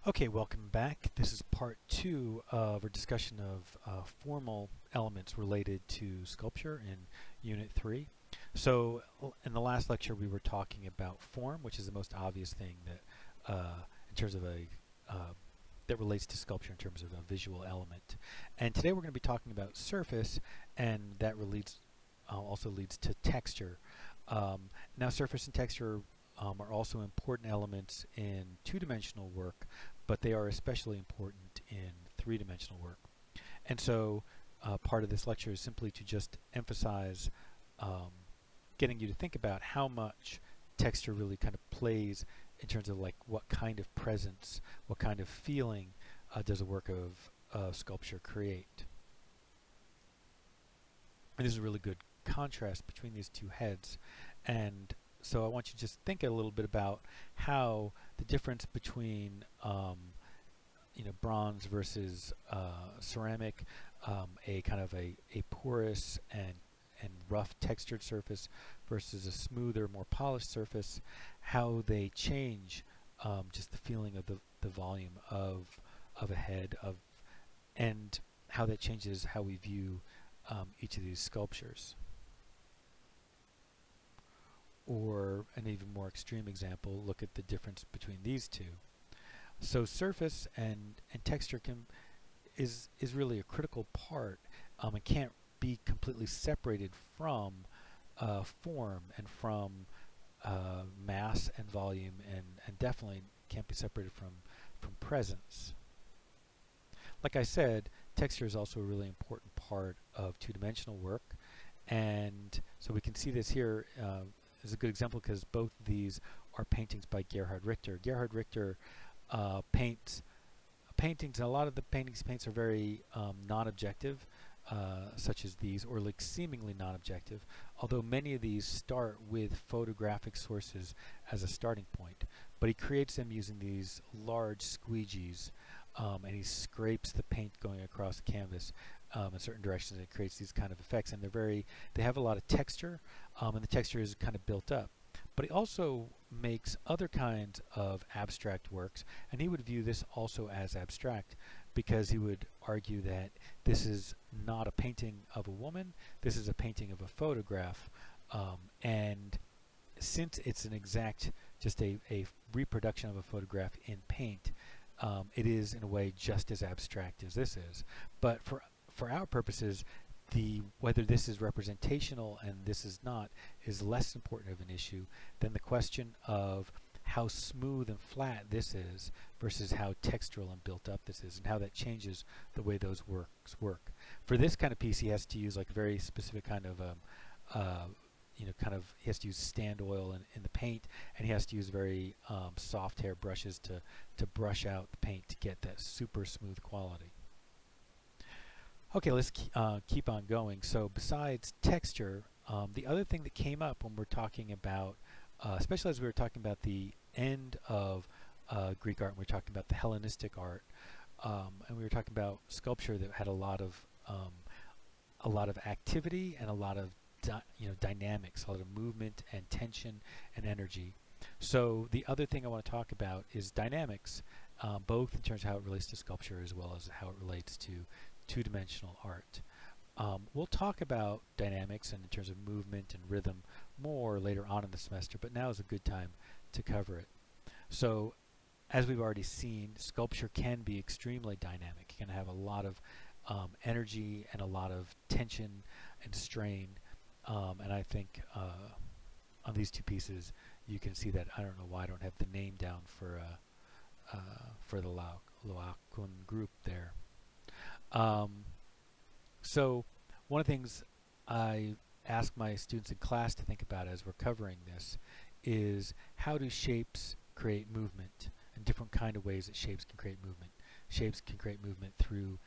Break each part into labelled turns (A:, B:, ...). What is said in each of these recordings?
A: Okay, welcome back. This is part two of our discussion of formal elements related to sculpture in Unit 3. So in the last lecture we were talking about form, which is the most obvious thing that in terms of that relates to sculpture in terms of a visual element. And today we're going to be talking about surface, and that also leads to texture. Now surface and texture are also important elements in two-dimensional work, but they are especially important in three-dimensional work. And so part of this lecture is simply to just emphasize getting you to think about how much texture really kind of plays in terms of like what kind of presence, what kind of feeling does a work of sculpture create. And this is a really good contrast between these two heads. And so I want you to just think a little bit about how the difference between bronze versus ceramic, a kind of a porous and rough textured surface versus a smoother, more polished surface, how they change just the feeling of the volume of a head, and how that changes how we view each of these sculptures. Or an even more extreme example, look at the difference between these two. So surface and texture is really a critical part. It can't be completely separated from form and from mass and volume, and definitely can't be separated from presence. Like I said, texture is also a really important part of two-dimensional work, and so we can see this here is a good example because both of these are paintings by Gerhard Richter. Gerhard Richter paints paintings, and a lot of the paintings he paints are very non-objective, such as these, or like seemingly non-objective, although many of these start with photographic sources as a starting point. But he creates them using these large squeegees, and he scrapes the paint going across the canvas in certain directions, and it creates these kind of effects, and they have a lot of texture, and the texture is kind of built up. But he also makes other kinds of abstract works, and he would view this also as abstract because he would argue that this is not a painting of a woman, this is a painting of a photograph, and since it's an exact, just a reproduction of a photograph in paint, it is in a way just as abstract as this is. But for our purposes, whether this is representational and this is not is less important of an issue than the question of how smooth and flat this is versus how textural and built up this is, and how that changes the way those works work. For this kind of piece, he has to use like a very specific kind of he has to use stand oil in the paint, and he has to use very soft hair brushes to brush out the paint to get that super smooth quality. Okay, let's keep on going. So besides texture, the other thing that came up when we're talking about, especially as we were talking about the end of Greek art, and we were talking about the Hellenistic art, and we were talking about sculpture that had a lot of activity and a lot of dynamics, a lot of movement and tension and energy. So the other thing I want to talk about is dynamics, both in terms of how it relates to sculpture as well as how it relates to two-dimensional art. We'll talk about dynamics and in terms of movement and rhythm more later on in the semester, but now is a good time to cover it. So as we've already seen, sculpture can be extremely dynamic. It can have a lot of energy and a lot of tension and strain, and I think on these two pieces you can see that. I don't know why I don't have the name down for the Laocoon group there. So one of the things I ask my students in class to think about as we're covering this is how do shapes create movement, and different kind of ways that shapes can create movement. Shapes can create movement through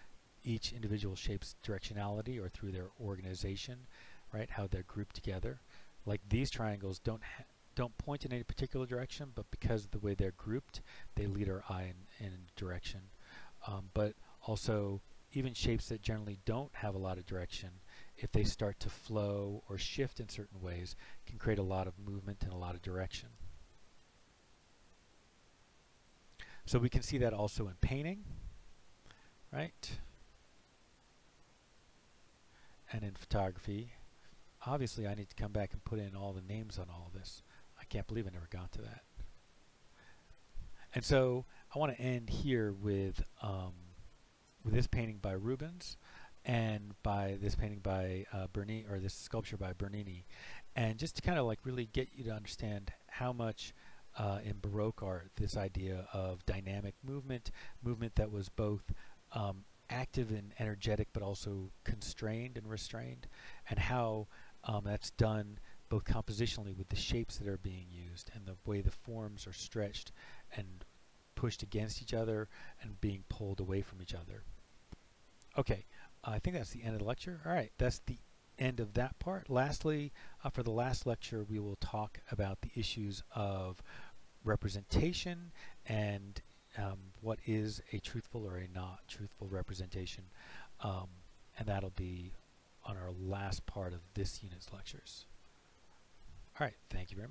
A: each individual shape's directionality or through their organization, right? How they're grouped together. Like these triangles don't point in any particular direction, but because of the way they're grouped, they lead our eye in a direction. But also, even shapes that generally don't have a lot of direction, if they start to flow or shift in certain ways, can create a lot of movement and a lot of direction. So we can see that also in painting, right? And in photography. Obviously, I need to come back and put in all the names on all of this. I can't believe I never got to that. And so I want to end here with this painting by Rubens and by this painting by Bernini, or this sculpture by Bernini, and just to kind of like really get you to understand how much in Baroque art this idea of dynamic movement that was both active and energetic but also constrained and restrained, and how that's done both compositionally with the shapes that are being used and the way the forms are stretched and pushed against each other and being pulled away from each other. Okay, I think that's the end of the lecture. All right, that's the end of that part. Lastly, for the last lecture, we will talk about the issues of representation and what is a truthful or a not truthful representation, and that'll be on our last part of this unit's lectures. All right, thank you very much.